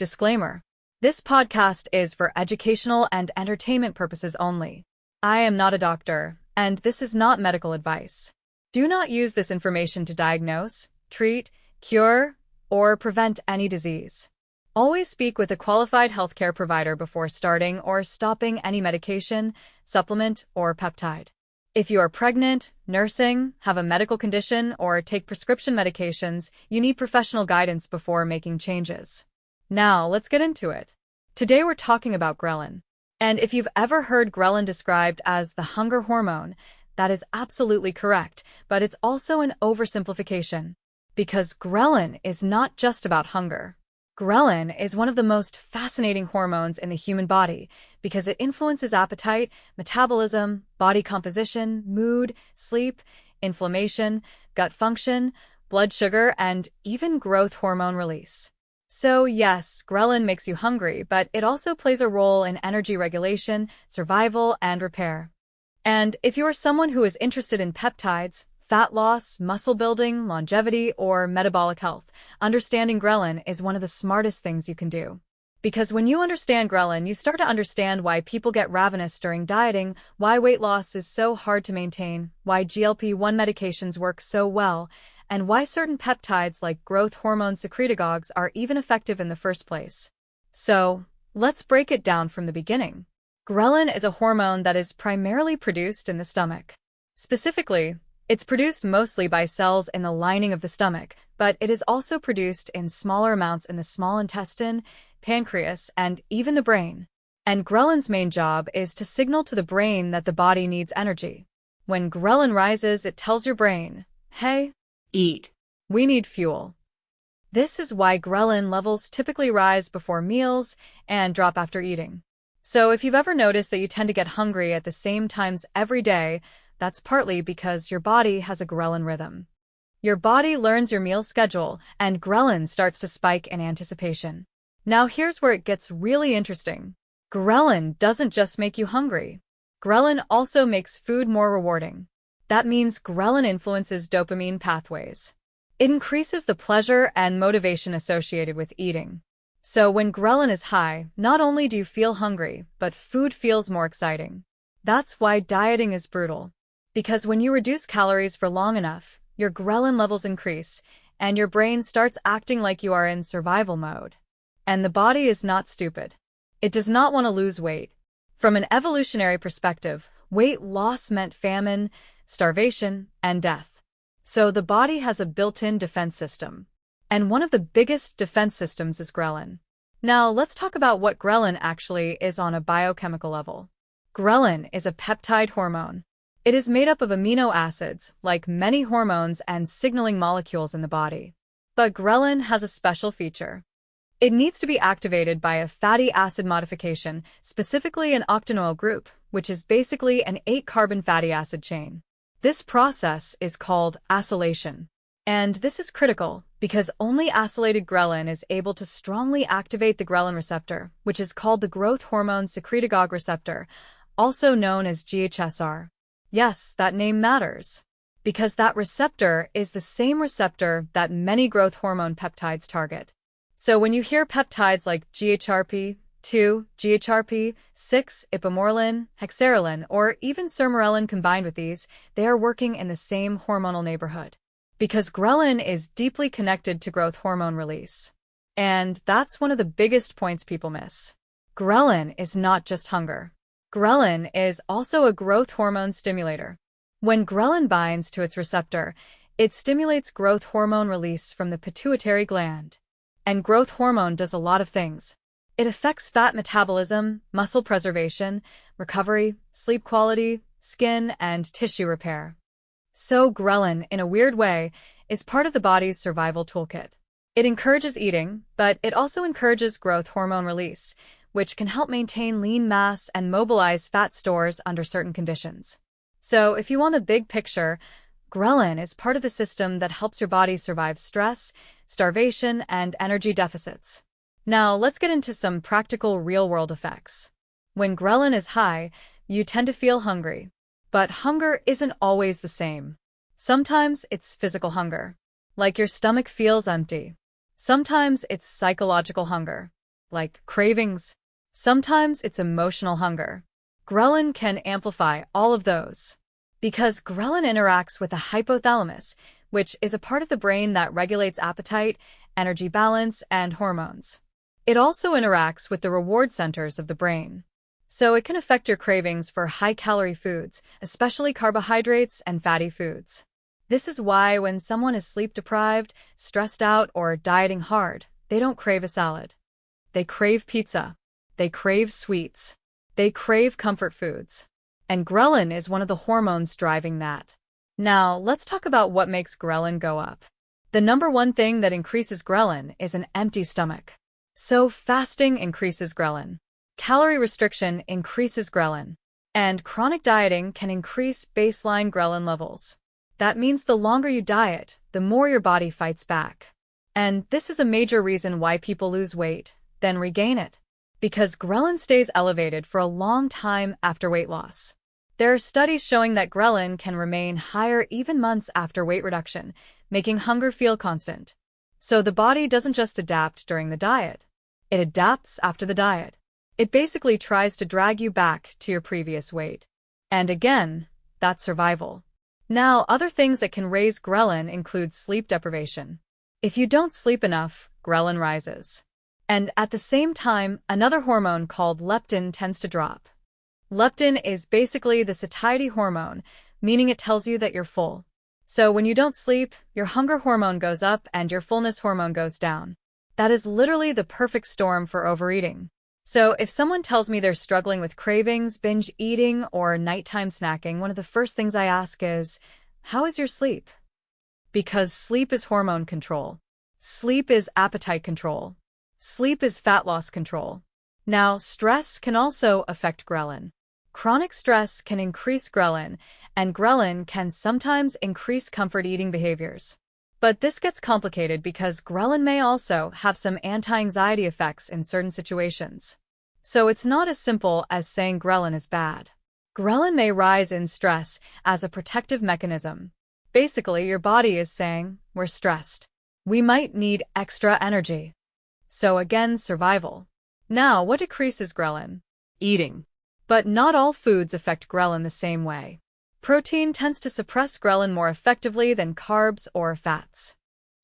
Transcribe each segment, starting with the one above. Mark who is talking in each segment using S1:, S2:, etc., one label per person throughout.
S1: Disclaimer. This podcast is for educational and entertainment purposes only. I am not a doctor, and this is not medical advice. Do not use this information to diagnose, treat, cure, or prevent any disease. Always speak with a qualified healthcare provider before starting or stopping any medication, supplement, or peptide. If you are pregnant, nursing, have a medical condition, or take prescription medications, you need professional guidance before making changes. Now, let's get into it. Today we're talking about ghrelin. And if you've ever heard ghrelin described as the hunger hormone, that is absolutely correct, but it's also an oversimplification. Because ghrelin is not just about hunger. Ghrelin is one of the most fascinating hormones in the human body because it influences appetite, metabolism, body composition, mood, sleep, inflammation, gut function, blood sugar, and even growth hormone release. So yes, ghrelin makes you hungry, but it also plays a role in energy regulation, survival, and repair. And if you are someone who is interested in peptides, fat loss, muscle building, longevity, or metabolic health, understanding ghrelin is one of the smartest things you can do. Because when you understand ghrelin, you start to understand why people get ravenous during dieting, why weight loss is so hard to maintain, why GLP-1 medications work so well, and why certain peptides like growth hormone secretagogues are even effective in the first place. So, let's break it down from the beginning. Ghrelin is a hormone that is primarily produced in the stomach. Specifically, it's produced mostly by cells in the lining of the stomach, but it is also produced in smaller amounts in the small intestine, pancreas, and even the brain. And ghrelin's main job is to signal to the brain that the body needs energy. When ghrelin rises, it tells your brain, hey,
S2: eat.
S1: We need fuel. This is why ghrelin levels typically rise before meals and drop after eating. So if you've ever noticed that you tend to get hungry at the same times every day, that's partly because your body has a ghrelin rhythm. Your body learns your meal schedule, and ghrelin starts to spike in anticipation. Now here's where it gets really interesting. Ghrelin doesn't just make you hungry. Ghrelin also makes food more rewarding. That means ghrelin influences dopamine pathways. It increases the pleasure and motivation associated with eating. So when ghrelin is high, not only do you feel hungry, but food feels more exciting. That's why dieting is brutal. Because when you reduce calories for long enough, your ghrelin levels increase, and your brain starts acting like you are in survival mode. And the body is not stupid. It does not want to lose weight. From an evolutionary perspective, weight loss meant famine, starvation, and death. So the body has a built-in defense system. And one of the biggest defense systems is ghrelin. Now let's talk about what ghrelin actually is on a biochemical level. Ghrelin is a peptide hormone. It is made up of amino acids, like many hormones and signaling molecules in the body. But ghrelin has a special feature. It needs to be activated by a fatty acid modification, specifically an octanoyl group, which is basically an 8-carbon fatty acid chain. This process is called acylation. And this is critical because only acylated ghrelin is able to strongly activate the ghrelin receptor, which is called the growth hormone secretagogue receptor, also known as GHSR. Yes, that name matters, because that receptor is the same receptor that many growth hormone peptides target. So when you hear peptides like GHRP2, GHRP6, ipamorelin, hexarelin, or even sermorelin combined with these, they are working in the same hormonal neighborhood. Because ghrelin is deeply connected to growth hormone release. And that's one of the biggest points people miss. Ghrelin is not just hunger. Ghrelin is also a growth hormone stimulator. When ghrelin binds to its receptor, it stimulates growth hormone release from the pituitary gland. And growth hormone does a lot of things. It affects fat metabolism, muscle preservation, recovery, sleep quality, skin, and tissue repair. So ghrelin, in a weird way, is part of the body's survival toolkit. It encourages eating, but it also encourages growth hormone release, which can help maintain lean mass and mobilize fat stores under certain conditions. So if you want the big picture, ghrelin is part of the system that helps your body survive stress, starvation, and energy deficits. Now let's get into some practical real-world effects. When ghrelin is high, you tend to feel hungry. But hunger isn't always the same. Sometimes it's physical hunger, like your stomach feels empty. Sometimes it's psychological hunger, like cravings. Sometimes it's emotional hunger. Ghrelin can amplify all of those. Because ghrelin interacts with the hypothalamus, which is a part of the brain that regulates appetite, energy balance, and hormones. It also interacts with the reward centers of the brain. So it can affect your cravings for high-calorie foods, especially carbohydrates and fatty foods. This is why when someone is sleep-deprived, stressed out, or dieting hard, they don't crave a salad. They crave pizza. They crave sweets. They crave comfort foods. And ghrelin is one of the hormones driving that. Now, let's talk about what makes ghrelin go up. The number one thing that increases ghrelin is an empty stomach. So fasting increases ghrelin. Calorie restriction increases ghrelin. And chronic dieting can increase baseline ghrelin levels. That means the longer you diet, the more your body fights back. And this is a major reason why people lose weight, then regain it. Because ghrelin stays elevated for a long time after weight loss. There are studies showing that ghrelin can remain higher even months after weight reduction, making hunger feel constant. So the body doesn't just adapt during the diet. It adapts after the diet. It basically tries to drag you back to your previous weight. And again, that's survival. Now, other things that can raise ghrelin include sleep deprivation. If you don't sleep enough, ghrelin rises. And at the same time, another hormone called leptin tends to drop. Leptin is basically the satiety hormone, meaning it tells you that you're full. So when you don't sleep, your hunger hormone goes up and your fullness hormone goes down. That is literally the perfect storm for overeating. So if someone tells me they're struggling with cravings, binge eating, or nighttime snacking, one of the first things I ask is, how is your sleep? Because sleep is hormone control. Sleep is appetite control. Sleep is fat loss control. Now, stress can also affect ghrelin. Chronic stress can increase ghrelin, and ghrelin can sometimes increase comfort eating behaviors. But this gets complicated because ghrelin may also have some anti-anxiety effects in certain situations. So it's not as simple as saying ghrelin is bad. Ghrelin may rise in stress as a protective mechanism. Basically, your body is saying, we're stressed. We might need extra energy. So again, survival. Now, what decreases ghrelin? Eating. But not all foods affect ghrelin the same way. Protein tends to suppress ghrelin more effectively than carbs or fats.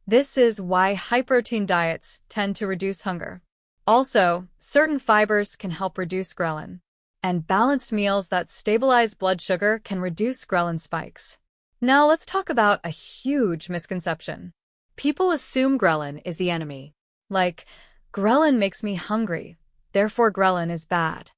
S1: This is why high-protein diets tend to reduce hunger. Also, certain fibers can help reduce ghrelin. And balanced meals that stabilize blood sugar can reduce ghrelin spikes. Now let's talk about a huge misconception. People assume ghrelin is the enemy. Like, ghrelin makes me hungry, therefore ghrelin is bad.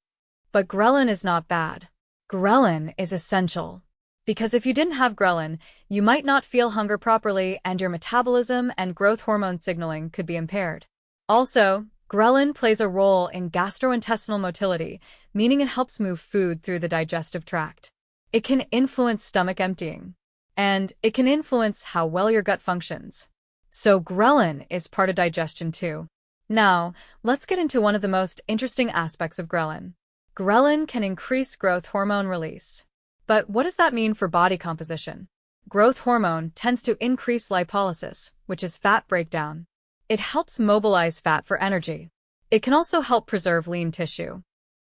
S1: But ghrelin is not bad. Ghrelin is essential. Because if you didn't have ghrelin, you might not feel hunger properly and your metabolism and growth hormone signaling could be impaired. Also, ghrelin plays a role in gastrointestinal motility, meaning it helps move food through the digestive tract. It can influence stomach emptying. And it can influence how well your gut functions. So ghrelin is part of digestion too. Now, let's get into one of the most interesting aspects of ghrelin. Ghrelin can increase growth hormone release. But what does that mean for body composition? Growth hormone tends to increase lipolysis, which is fat breakdown. It helps mobilize fat for energy. It can also help preserve lean tissue.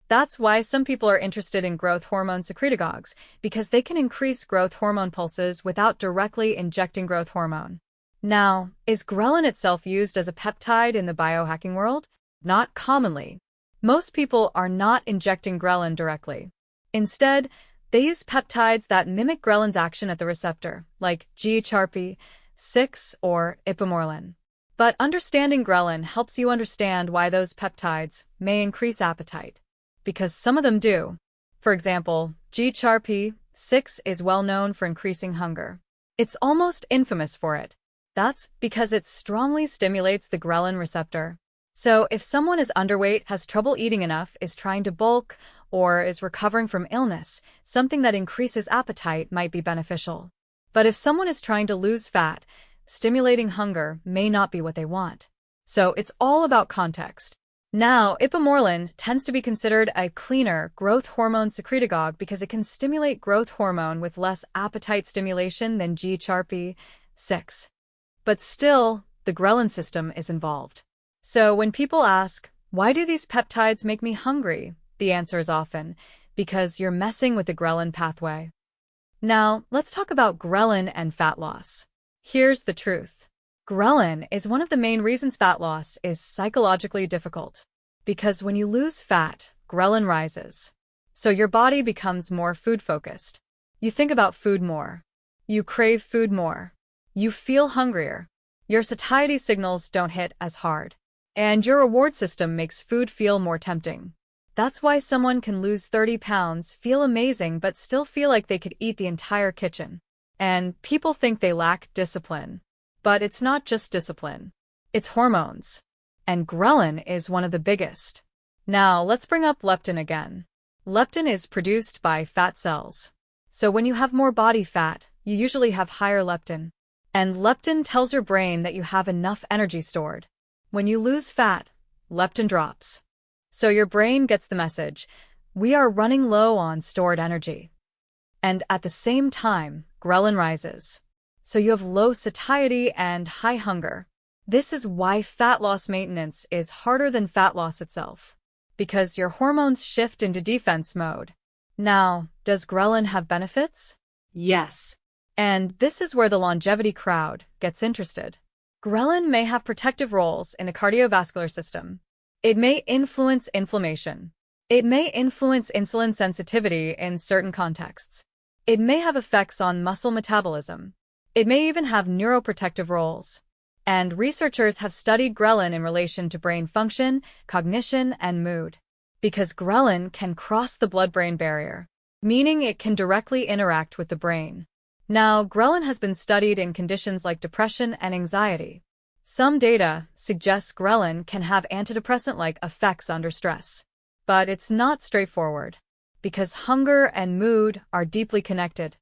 S1: That's why some people are interested in growth hormone secretagogues, because they can increase growth hormone pulses without directly injecting growth hormone. Now, is ghrelin itself used as a peptide in the biohacking world? Not commonly. Most people are not injecting ghrelin directly. Instead, they use peptides that mimic ghrelin's action at the receptor, like GHRP6 or ipamorelin. But understanding ghrelin helps you understand why those peptides may increase appetite. Because some of them do. For example, GHRP6 is well known for increasing hunger. It's almost infamous for it. That's because it strongly stimulates the ghrelin receptor. So if someone is underweight, has trouble eating enough, is trying to bulk, or is recovering from illness, something that increases appetite might be beneficial. But if someone is trying to lose fat, stimulating hunger may not be what they want. So it's all about context. Now, ipamorelin tends to be considered a cleaner growth hormone secretagogue because it can stimulate growth hormone with less appetite stimulation than GHRP6. But still, the ghrelin system is involved. So when people ask, Why do these peptides make me hungry? The answer is often because you're messing with the ghrelin pathway. Now, let's talk about ghrelin and fat loss. Here's the truth. Ghrelin is one of the main reasons fat loss is psychologically difficult. Because when you lose fat, ghrelin rises. So your body becomes more food-focused. You think about food more. You crave food more. You feel hungrier. Your satiety signals don't hit as hard. And your reward system makes food feel more tempting. That's why someone can lose 30 pounds, feel amazing, but still feel like they could eat the entire kitchen. And people think they lack discipline. But it's not just discipline. It's hormones. And ghrelin is one of the biggest. Now, let's bring up leptin again. Leptin is produced by fat cells. So when you have more body fat, you usually have higher leptin. And leptin tells your brain that you have enough energy stored. When you lose fat, leptin drops. So your brain gets the message, we are running low on stored energy. And at the same time, ghrelin rises. So you have low satiety and high hunger. This is why fat loss maintenance is harder than fat loss itself. Because your hormones shift into defense mode. Now, does ghrelin have benefits? Yes. And this is where the longevity crowd gets interested. Ghrelin may have protective roles in the cardiovascular system. It may influence inflammation. It may influence insulin sensitivity in certain contexts. It may have effects on muscle metabolism. It may even have neuroprotective roles. And researchers have studied ghrelin in relation to brain function, cognition, and mood. Because ghrelin can cross the blood-brain barrier, meaning it can directly interact with the brain. Now, ghrelin has been studied in conditions like depression and anxiety. Some data suggests ghrelin can have antidepressant-like effects under stress. But it's not straightforward, because hunger and mood are deeply connected.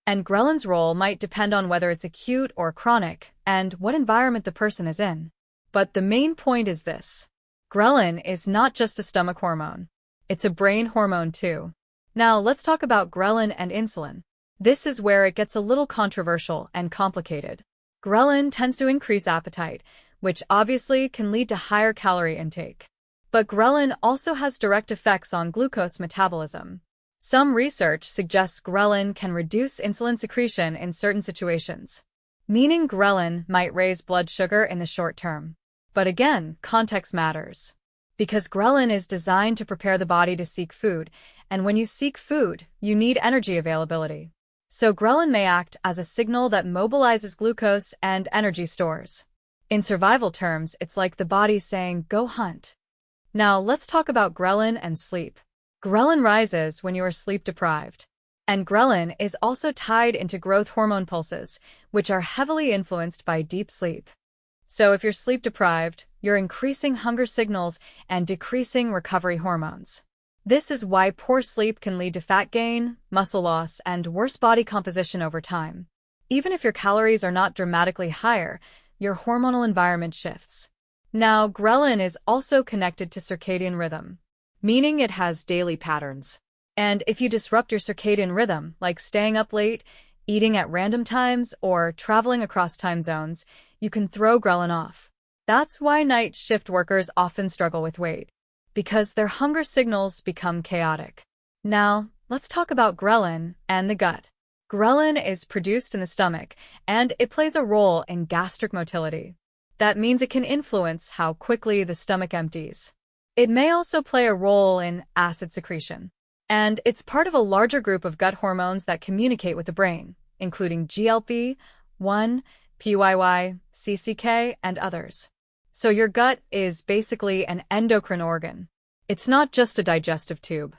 S1: And ghrelin's role might depend on whether it's acute or chronic, and what environment the person is in. But the main point is this. Ghrelin is not just a stomach hormone. It's a brain hormone too. Now, let's talk about ghrelin and insulin. This is where it gets a little controversial and complicated. Ghrelin tends to increase appetite, which obviously can lead to higher calorie intake. But ghrelin also has direct effects on glucose metabolism. Some research suggests ghrelin can reduce insulin secretion in certain situations, meaning ghrelin might raise blood sugar in the short term. But again, context matters. Because ghrelin is designed to prepare the body to seek food, and when you seek food, you need energy availability. So ghrelin may act as a signal that mobilizes glucose and energy stores. In survival terms, it's like the body saying, go hunt. Now, let's talk about ghrelin and sleep. Ghrelin rises when you are sleep deprived. And ghrelin is also tied into growth hormone pulses, which are heavily influenced by deep sleep. So if you're sleep deprived, you're increasing hunger signals and decreasing recovery hormones. This is why poor sleep can lead to fat gain, muscle loss, and worse body composition over time. Even if your calories are not dramatically higher, your hormonal environment shifts. Now, ghrelin is also connected to circadian rhythm, meaning it has daily patterns. And if you disrupt your circadian rhythm, like staying up late, eating at random times, or traveling across time zones, you can throw ghrelin off. That's why night shift workers often struggle with weight, because their hunger signals become chaotic. Now, let's talk about ghrelin and the gut. Ghrelin is produced in the stomach, and it plays a role in gastric motility. That means it can influence how quickly the stomach empties. It may also play a role in acid secretion. And it's part of a larger group of gut hormones that communicate with the brain, including GLP-1, PYY, CCK, and others. So your gut is basically an endocrine organ. It's not just a digestive tube.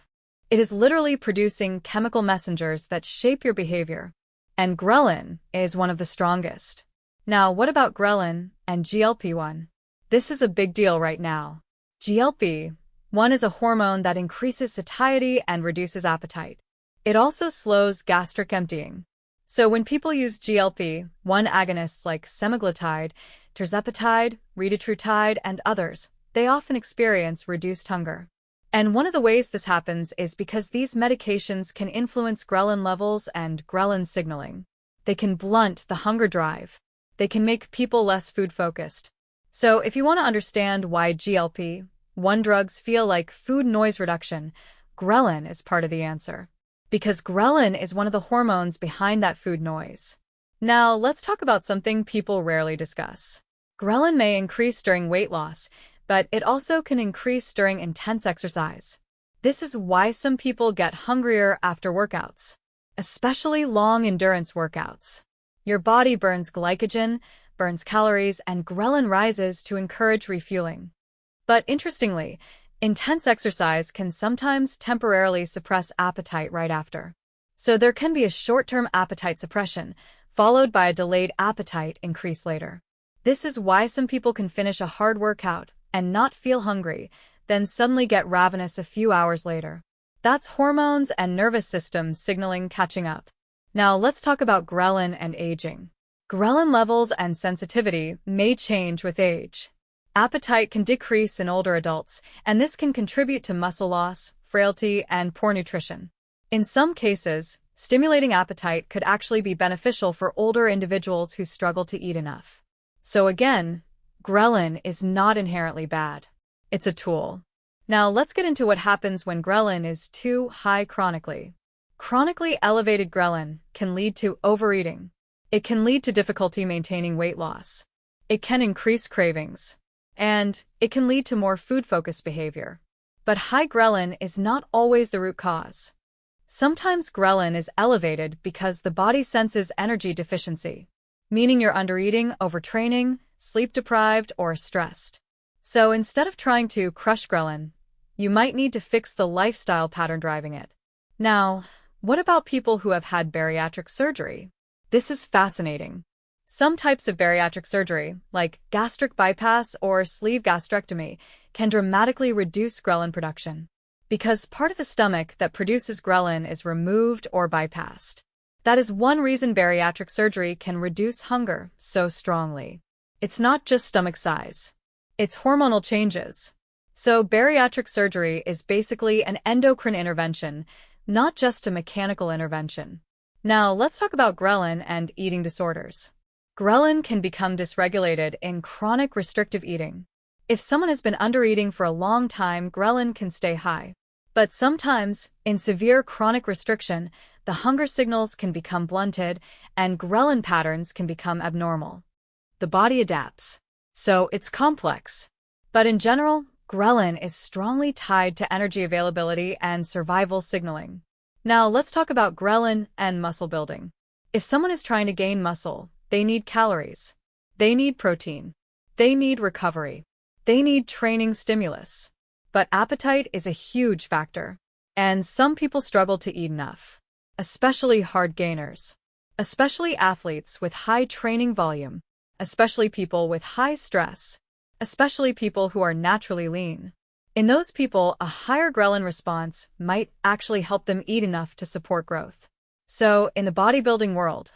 S1: It is literally producing chemical messengers that shape your behavior. And ghrelin is one of the strongest. Now, what about ghrelin and GLP-1? This is a big deal right now. GLP-1 is a hormone that increases satiety and reduces appetite. It also slows gastric emptying. So when people use GLP-1 agonists like semaglutide, tirzepatide, retatrutide, and others, they often experience reduced hunger. And one of the ways this happens is because these medications can influence ghrelin levels and ghrelin signaling. They can blunt the hunger drive. They can make people less food-focused. So if you want to understand why GLP-1 When drugs feel like food noise reduction, ghrelin is part of the answer. Because ghrelin is one of the hormones behind that food noise. Now, let's talk about something people rarely discuss. Ghrelin may increase during weight loss, but it also can increase during intense exercise. This is why some people get hungrier after workouts, especially long endurance workouts. Your body burns glycogen, burns calories, and ghrelin rises to encourage refueling. But interestingly, intense exercise can sometimes temporarily suppress appetite right after. So there can be a short-term appetite suppression, followed by a delayed appetite increase later. This is why some people can finish a hard workout and not feel hungry, then suddenly get ravenous a few hours later. That's hormones and nervous system signaling catching up. Now let's talk about ghrelin and aging. Ghrelin levels and sensitivity may change with age. Appetite can decrease in older adults, and this can contribute to muscle loss, frailty, and poor nutrition. In some cases, stimulating appetite could actually be beneficial for older individuals who struggle to eat enough. So again, ghrelin is not inherently bad. It's a tool. Now let's get into what happens when ghrelin is too high chronically. Chronically elevated ghrelin can lead to overeating. It can lead to difficulty maintaining weight loss. It can increase cravings. And it can lead to more food-focused behavior. But high ghrelin is not always the root cause. Sometimes ghrelin is elevated because the body senses energy deficiency, meaning you're undereating, overtraining, sleep-deprived, or stressed. So instead of trying to crush ghrelin, you might need to fix the lifestyle pattern driving it. Now, what about people who have had bariatric surgery? This is fascinating. Some types of bariatric surgery, like gastric bypass or sleeve gastrectomy, can dramatically reduce ghrelin production, because part of the stomach that produces ghrelin is removed or bypassed. That is one reason bariatric surgery can reduce hunger so strongly. It's not just stomach size. It's hormonal changes. So bariatric surgery is basically an endocrine intervention, not just a mechanical intervention. Now let's talk about ghrelin and eating disorders. Ghrelin can become dysregulated in chronic restrictive eating. If someone has been undereating for a long time, ghrelin can stay high. But sometimes, in severe chronic restriction, the hunger signals can become blunted and ghrelin patterns can become abnormal. The body adapts. So it's complex. But in general, ghrelin is strongly tied to energy availability and survival signaling. Now let's talk about ghrelin and muscle building. If someone is trying to gain muscle, they need calories. They need protein. They need recovery. They need training stimulus. But appetite is a huge factor. And some people struggle to eat enough. Especially hard gainers. Especially athletes with high training volume. Especially people with high stress. Especially people who are naturally lean. In those people, a higher ghrelin response might actually help them eat enough to support growth. So, in the bodybuilding world,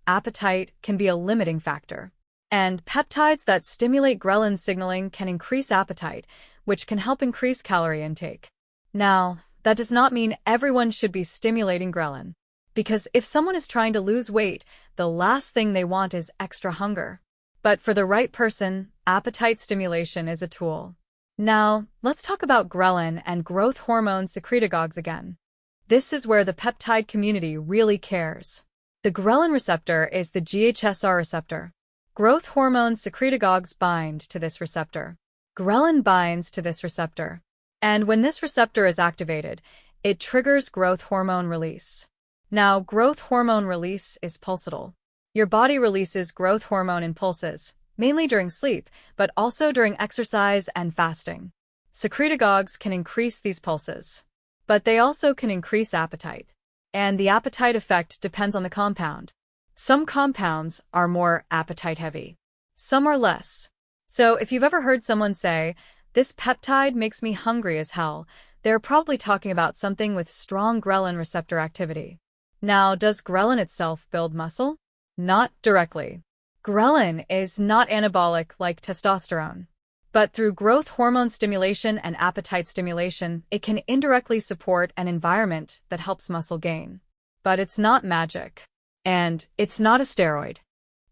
S1: appetite can be a limiting factor. And peptides that stimulate ghrelin signaling can increase appetite, which can help increase calorie intake. Now, that does not mean everyone should be stimulating ghrelin. Because if someone is trying to lose weight, the last thing they want is extra hunger. But for the right person, appetite stimulation is a tool. Now, let's talk about ghrelin and growth hormone secretagogues again. This is where the peptide community really cares. The ghrelin receptor is the GHSR receptor. Growth hormone secretagogues bind to this receptor. Ghrelin binds to this receptor. And when this receptor is activated, it triggers growth hormone release. Now, growth hormone release is pulsatile. Your body releases growth hormone in pulses, mainly during sleep, but also during exercise and fasting. Secretagogues can increase these pulses, but they also can increase appetite. And the appetite effect depends on the compound. Some compounds are more appetite-heavy. Some are less. So if you've ever heard someone say, "This peptide makes me hungry as hell," they're probably talking about something with strong ghrelin receptor activity. Now, does ghrelin itself build muscle? Not directly. Ghrelin is not anabolic like testosterone. But through growth hormone stimulation and appetite stimulation, it can indirectly support an environment that helps muscle gain. But it's not magic. And it's not a steroid.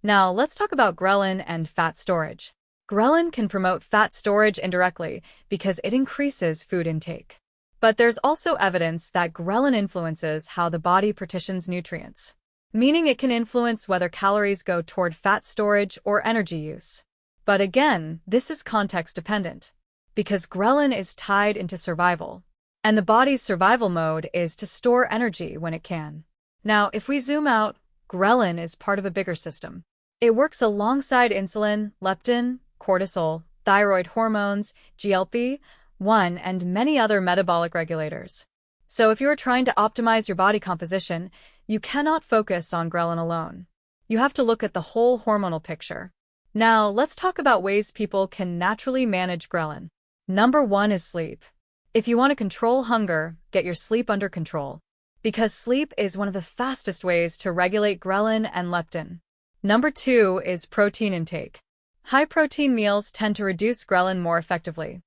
S1: Now, let's talk about ghrelin and fat storage. Ghrelin can promote fat storage indirectly because it increases food intake. But there's also evidence that ghrelin influences how the body partitions nutrients, meaning it can influence whether calories go toward fat storage or energy use. But again, this is context dependent, because ghrelin is tied into survival, and the body's survival mode is to store energy when it can. Now, if we zoom out, ghrelin is part of a bigger system. It works alongside insulin, leptin, cortisol, thyroid hormones, GLP-1, and many other metabolic regulators. So if you are trying to optimize your body composition, you cannot focus on ghrelin alone. You have to look at the whole hormonal picture. Now, let's talk about ways people can naturally manage ghrelin. Number 1 is sleep. If you want to control hunger, get your sleep under control, because sleep is one of the fastest ways to regulate ghrelin and leptin. Number 2 is protein intake. High-protein meals tend to reduce ghrelin more effectively.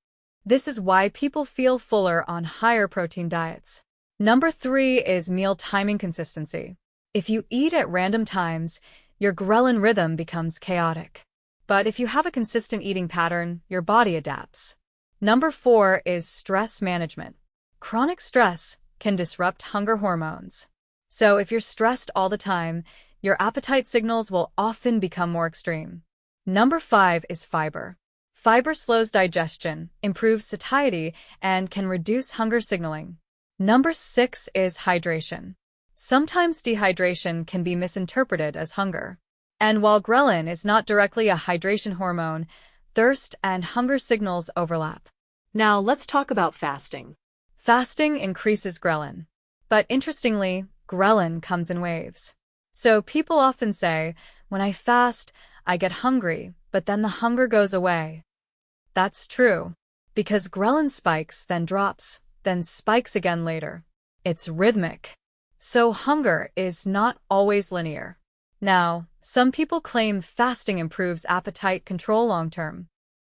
S1: This is why people feel fuller on higher protein diets. Number 3 is meal timing consistency. If you eat at random times, your ghrelin rhythm becomes chaotic. But if you have a consistent eating pattern, your body adapts. Number 4 is stress management. Chronic stress can disrupt hunger hormones. So if you're stressed all the time, your appetite signals will often become more extreme. Number 5 is fiber. Fiber slows digestion, improves satiety, and can reduce hunger signaling. Number 6 is hydration. Sometimes dehydration can be misinterpreted as hunger. And while ghrelin is not directly a hydration hormone, thirst and hunger signals overlap.
S2: Now let's talk about fasting.
S1: Fasting increases ghrelin. But interestingly, ghrelin comes in waves. So people often say, when I fast, I get hungry, but then the hunger goes away. That's true, because ghrelin spikes, then drops, then spikes again later. It's rhythmic. So hunger is not always linear. Now, some people claim fasting improves appetite control long-term.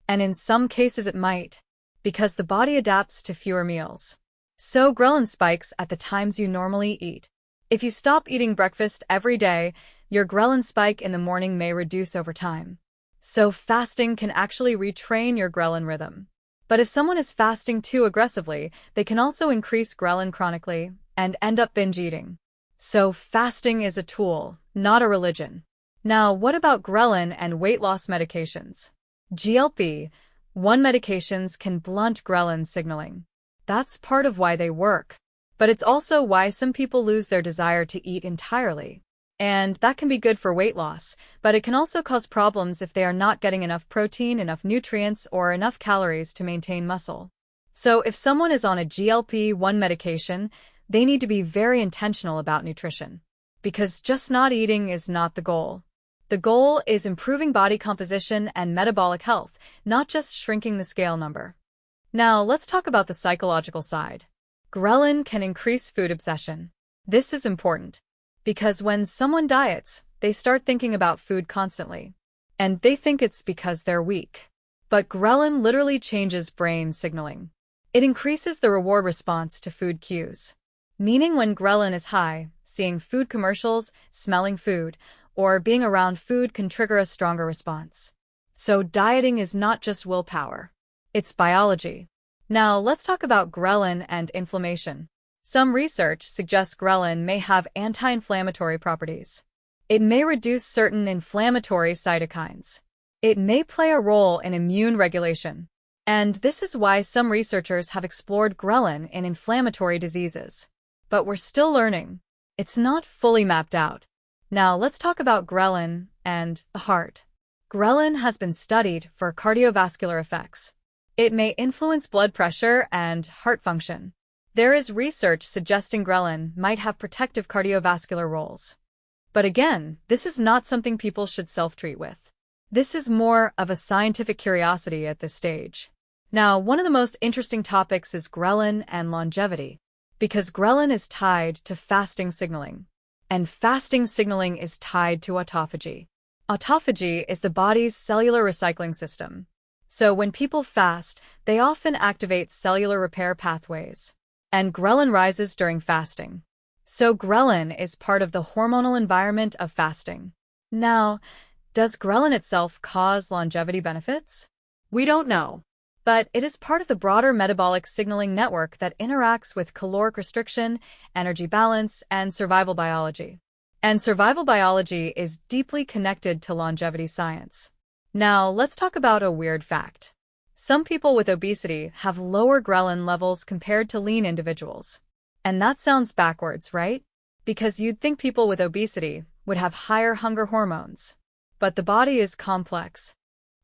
S1: And in some cases it might, because the body adapts to fewer meals. So ghrelin spikes at the times you normally eat. If you stop eating breakfast every day, your ghrelin spike in the morning may reduce over time. So fasting can actually retrain your ghrelin rhythm. But if someone is fasting too aggressively, they can also increase ghrelin chronically and end up binge eating. So fasting is a tool, not a religion. Now, what about ghrelin and weight loss medications? GLP-1 medications can blunt ghrelin signaling. That's part of why they work. But it's also why some people lose their desire to eat entirely. And that can be good for weight loss, but it can also cause problems if they are not getting enough protein, enough nutrients, or enough calories to maintain muscle. So if someone is on a GLP-1 medication, they need to be very intentional about nutrition. Because just not eating is not the goal. The goal is improving body composition and metabolic health, not just shrinking the scale number. Now, let's talk about the psychological side. Ghrelin can increase food obsession. This is important, because when someone diets, they start thinking about food constantly. And they think it's because they're weak. But ghrelin literally changes brain signaling. It increases the reward response to food cues. Meaning when ghrelin is high, seeing food commercials, smelling food, or being around food can trigger a stronger response. So dieting is not just willpower. It's biology. Now let's talk about ghrelin and inflammation. Some research suggests ghrelin may have anti-inflammatory properties. It may reduce certain inflammatory cytokines. It may play a role in immune regulation. And this is why some researchers have explored ghrelin in inflammatory diseases. But we're still learning. It's not fully mapped out. Now let's talk about ghrelin and the heart. Ghrelin has been studied for cardiovascular effects. It may influence blood pressure and heart function. There is research suggesting ghrelin might have protective cardiovascular roles. But again, this is not something people should self-treat with. This is more of a scientific curiosity at this stage. Now, one of the most interesting topics is ghrelin and longevity, because ghrelin is tied to fasting signaling. And fasting signaling is tied to autophagy. Autophagy is the body's cellular recycling system. So when people fast, they often activate cellular repair pathways. And ghrelin rises during fasting. So ghrelin is part of the hormonal environment of fasting. Now, Does ghrelin itself cause longevity benefits?
S2: We don't know.
S1: But it is part of the broader metabolic signaling network that interacts with caloric restriction, energy balance, and survival biology. And survival biology is deeply connected to longevity science. Now, let's talk about a weird fact. Some people with obesity have lower ghrelin levels compared to lean individuals. And that sounds backwards, right? Because you'd think people with obesity would have higher hunger hormones. But the body is complex.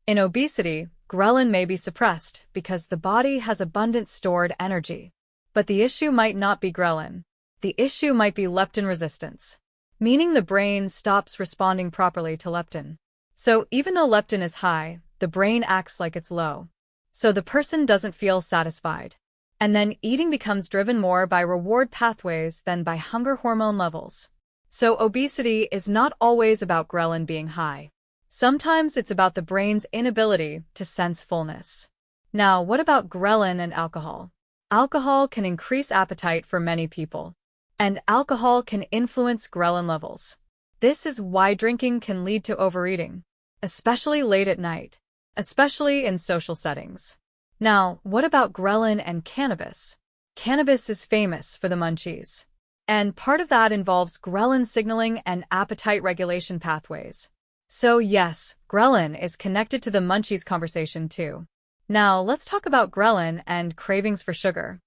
S1: In obesity, ghrelin may be suppressed because the body has abundant stored energy. But the issue might not be ghrelin. The issue might be leptin resistance, meaning the brain stops responding properly to leptin. So even though leptin is high, the brain acts like it's low. So the person doesn't feel satisfied. And then eating becomes driven more by reward pathways than by hunger hormone levels. So obesity is not always about ghrelin being high. Sometimes it's about the brain's inability to sense fullness. Now, what about ghrelin and alcohol? Alcohol can increase appetite for many people. And alcohol can influence ghrelin levels. This is why drinking can lead to overeating, especially late at night, especially in social settings. Now, what about ghrelin and cannabis? Cannabis is famous for the munchies. And part of that involves ghrelin signaling and appetite regulation pathways. So yes, ghrelin is connected to the munchies conversation too. Now, let's talk about ghrelin and cravings for sugar.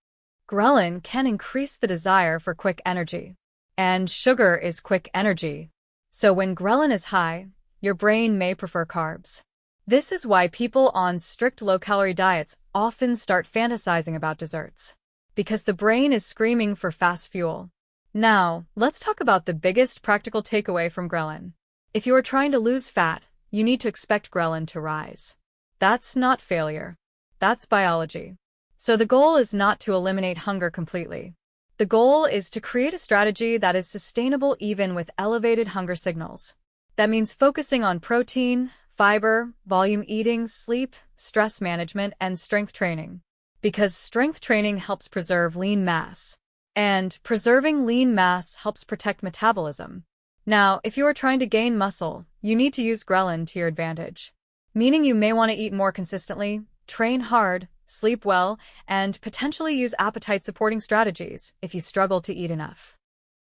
S1: Ghrelin can increase the desire for quick energy. And sugar is quick energy. So when ghrelin is high, your brain may prefer carbs. This is why people on strict low-calorie diets often start fantasizing about desserts, because the brain is screaming for fast fuel. Now, let's talk about the biggest practical takeaway from ghrelin. If you are trying to lose fat, you need to expect ghrelin to rise. That's not failure. That's biology. So the goal is not to eliminate hunger completely. The goal is to create a strategy that is sustainable even with elevated hunger signals. That means focusing on protein, fiber, volume eating, sleep, stress management, and strength training. Because strength training helps preserve lean mass. And preserving lean mass helps protect metabolism. Now, if you are trying to gain muscle, you need to use ghrelin to your advantage. Meaning you may want to eat more consistently, train hard, sleep well, and potentially use appetite-supporting strategies if you struggle to eat enough.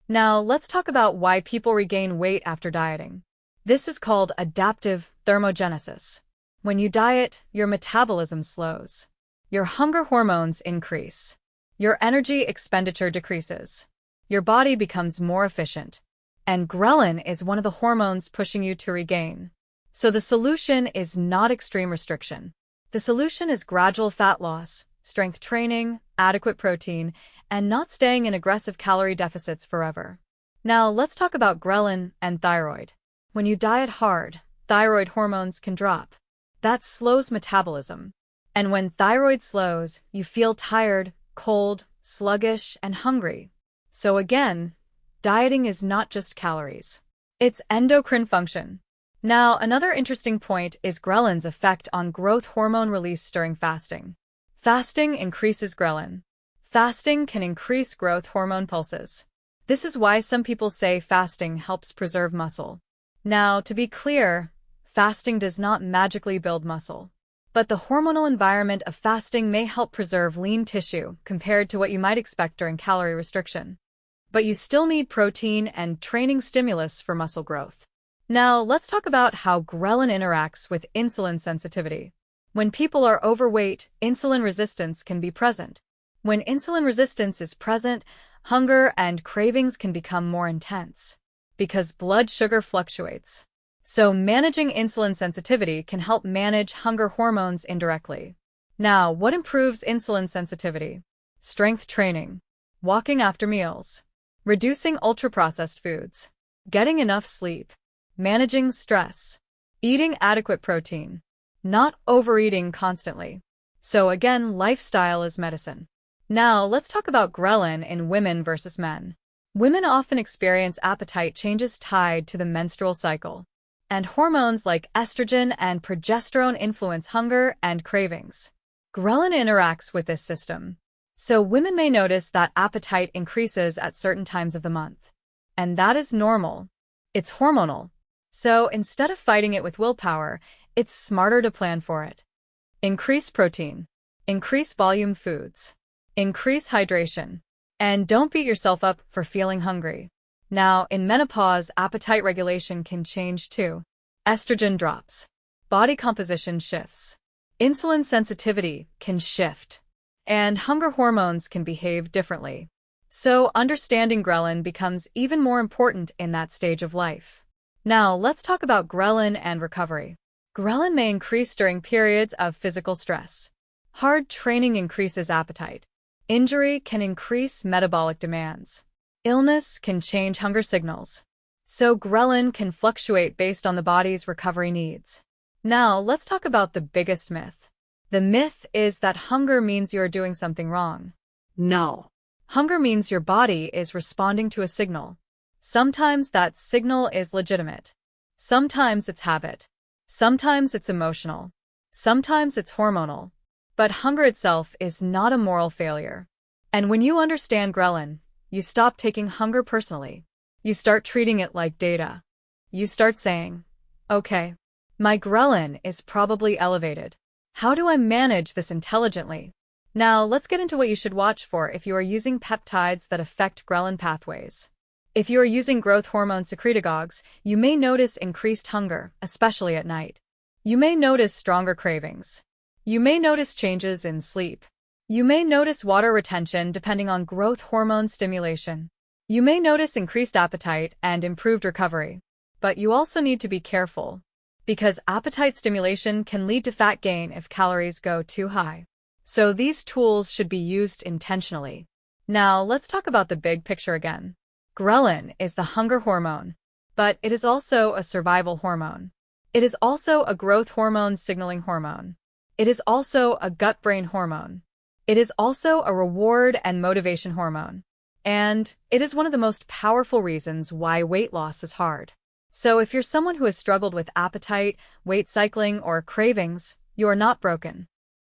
S1: Now, let's talk about why people regain weight after dieting. This is called adaptive thermogenesis. When you diet, your metabolism slows. Your hunger hormones increase. Your energy expenditure decreases. Your body becomes more efficient. And ghrelin is one of the hormones pushing you to regain. So the solution is not extreme restriction. The solution is gradual fat loss, strength training, adequate protein, and not staying in aggressive calorie deficits forever. Now, let's talk about ghrelin and thyroid. When you diet hard, thyroid hormones can drop. That slows metabolism. And when thyroid slows, you feel tired, cold, sluggish, and hungry. So again, dieting is not just calories. It's endocrine function. Now, another interesting point is ghrelin's effect on growth hormone release during fasting. Fasting increases ghrelin. Fasting can increase growth hormone pulses. This is why some people say fasting helps preserve muscle. Now, to be clear, fasting does not magically build muscle. But the hormonal environment of fasting may help preserve lean tissue compared to what you might expect during calorie restriction. But you still need protein and training stimulus for muscle growth. Now, let's talk about how ghrelin interacts with insulin sensitivity. When people are overweight, insulin resistance can be present. When insulin resistance is present, hunger and cravings can become more intense because blood sugar fluctuates. So managing insulin sensitivity can help manage hunger hormones indirectly. Now, what improves insulin sensitivity? Strength training, walking after meals, reducing ultra-processed foods, getting enough sleep, managing stress, eating adequate protein, not overeating constantly. So again, lifestyle is medicine. Now, let's talk about ghrelin in women versus men. Women often experience appetite changes tied to the menstrual cycle, and hormones like estrogen and progesterone influence hunger and cravings. Ghrelin interacts with this system, so women may notice that appetite increases at certain times of the month. And that is normal. It's hormonal. So instead of fighting it with willpower, it's smarter to plan for it. Increase protein. Increase volume foods. Increase hydration. And don't beat yourself up for feeling hungry. Now, in menopause, appetite regulation can change too. Estrogen drops. Body composition shifts. Insulin sensitivity can shift. And hunger hormones can behave differently. So, understanding ghrelin becomes even more important in that stage of life. Now, let's talk about ghrelin and recovery. Ghrelin may increase during periods of physical stress. Hard training increases appetite. Injury can increase metabolic demands. Illness can change hunger signals. So ghrelin can fluctuate based on the body's recovery needs. Now, let's talk about the biggest myth. The myth is that hunger means you're doing something wrong.
S2: No.
S1: Hunger means your body is responding to a signal. Sometimes that signal is legitimate. Sometimes it's habit. Sometimes it's emotional. Sometimes it's hormonal. But hunger itself is not a moral failure. And when you understand ghrelin, you stop taking hunger personally. You start treating it like data. You start saying, okay, my ghrelin is probably elevated. How do I manage this intelligently? Now, let's get into what you should watch for if you are using peptides that affect ghrelin pathways. If you are using growth hormone secretagogues, you may notice increased hunger, especially at night. You may notice stronger cravings. You may notice changes in sleep. You may notice water retention depending on growth hormone stimulation. You may notice increased appetite and improved recovery. But you also need to be careful, because appetite stimulation can lead to fat gain if calories go too high. So these tools should be used intentionally. Now, let's talk about the big picture again. Ghrelin is the hunger hormone, but it is also a survival hormone. It is also a growth hormone signaling hormone. It is also a gut-brain hormone. It is also a reward and motivation hormone. And it is one of the most powerful reasons why weight loss is hard. So if you're someone who has struggled with appetite, weight cycling, or cravings, you are not broken.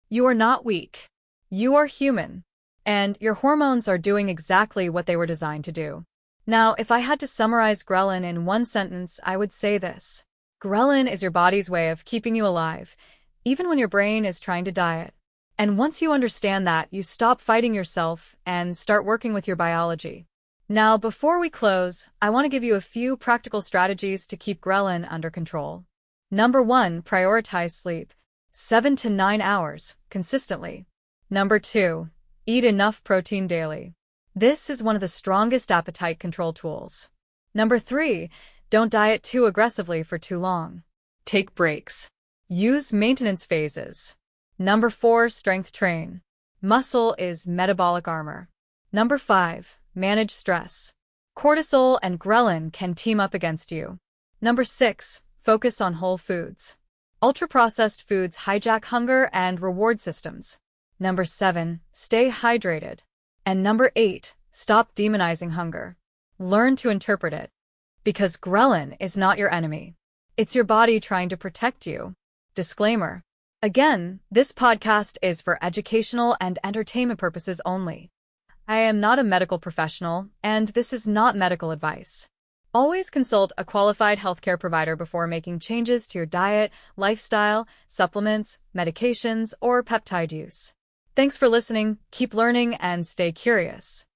S1: You are not weak. You are human. And your hormones are doing exactly what they were designed to do. Now, if I had to summarize ghrelin in one sentence, I would say this. Ghrelin is your body's way of keeping you alive, even when your brain is trying to diet. And once you understand that, you stop fighting yourself and start working with your biology. Now, before we close, I want to give you a few practical strategies to keep ghrelin under control. Number 1, prioritize sleep. 7 to 9 hours, consistently. Number 2, eat enough protein daily. This is one of the strongest appetite control tools. Number 3, don't diet too aggressively for too long. Take breaks. Use maintenance phases. Number 4, strength train. Muscle is metabolic armor. Number 5, manage stress. Cortisol and ghrelin can team up against you. Number 6, focus on whole foods. Ultra-processed foods hijack hunger and reward systems. Number 7, stay hydrated. And number 8, stop demonizing hunger. Learn to interpret it. Because ghrelin is not your enemy. It's your body trying to protect you. Disclaimer. Again, this podcast is for educational and entertainment purposes only. I am not a medical professional, and this is not medical advice. Always consult a qualified healthcare provider before making changes to your diet, lifestyle, supplements, medications, or peptide use. Thanks for listening, keep learning, and stay curious.